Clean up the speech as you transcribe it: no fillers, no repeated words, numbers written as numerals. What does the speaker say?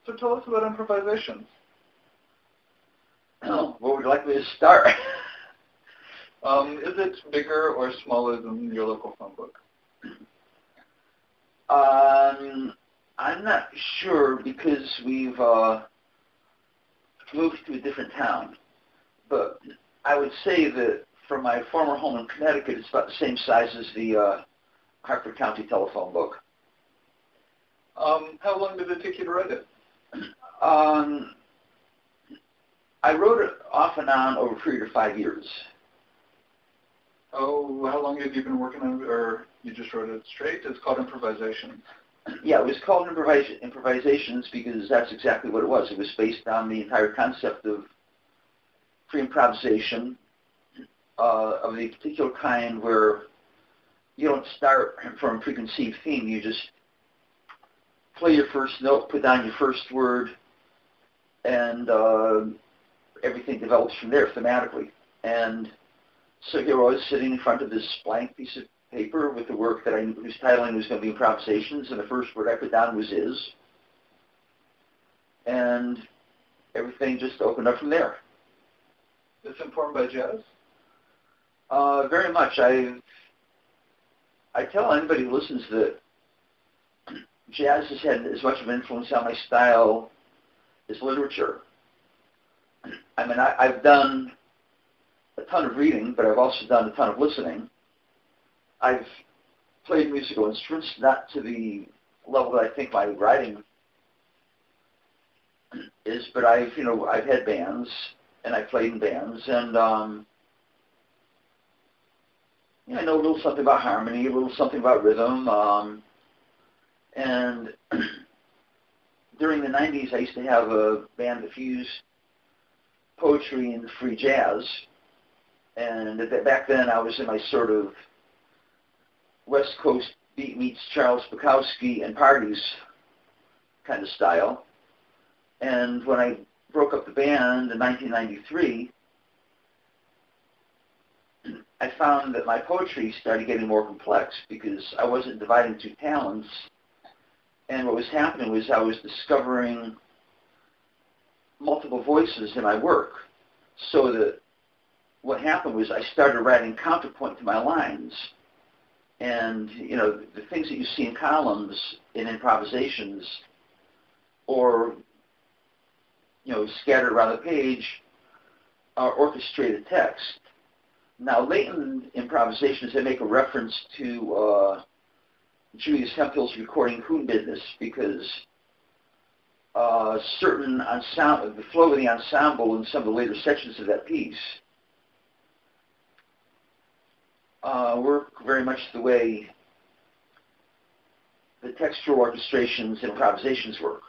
So tell us about improvisations. Where would you like me to start? Is it bigger or smaller than your local phone book? I'm not sure because we've moved to a different town. But I would say that from my former home in Connecticut, it's about the same size as the Hartford County telephone book. How long did it take you to write it? I wrote it off and on over a period of 5 years. Oh, how long have you been working on it, or you just wrote it straight? It's called Improvisations. Yeah, it was called Improvisations because that's exactly what it was. It was based on the entire concept of free improvisation of the particular kind where you don't start from a preconceived theme. You just play your first note, put down your first word, and everything develops from there thematically. And so here I was sitting in front of this blank piece of paper with the work that whose titling was going to be Improvisations, and the first word I put down was is. And everything just opened up from there. It's informed by jazz? Very much. I tell anybody who listens that jazz has had as much of an influence on my style as literature. I mean, I've done a ton of reading, but I've also done a ton of listening. I've played musical instruments, not to the level that I think my writing is, but I've had bands, and I played in bands, and I know a little something about harmony, a little something about rhythm, and during the 90s, I used to have a band that fused poetry and free jazz, and back then I was in my sort of West Coast beat meets Charles Bukowski and parties kind of style. And when I broke up the band in 1993, I found that my poetry started getting more complex because I wasn't dividing two talents. And what was happening was I was discovering multiple voices in my work. So that what happened was I started writing counterpoint to my lines. And, the things that you see in columns, in improvisations, or, scattered around the page, are orchestrated text. Now, late in improvisations, I make a reference to Julius Hemphill's recording Coon Business because certain ensemble, the flow of the ensemble in some of the later sections of that piece work very much the way the textual orchestrations and improvisations work.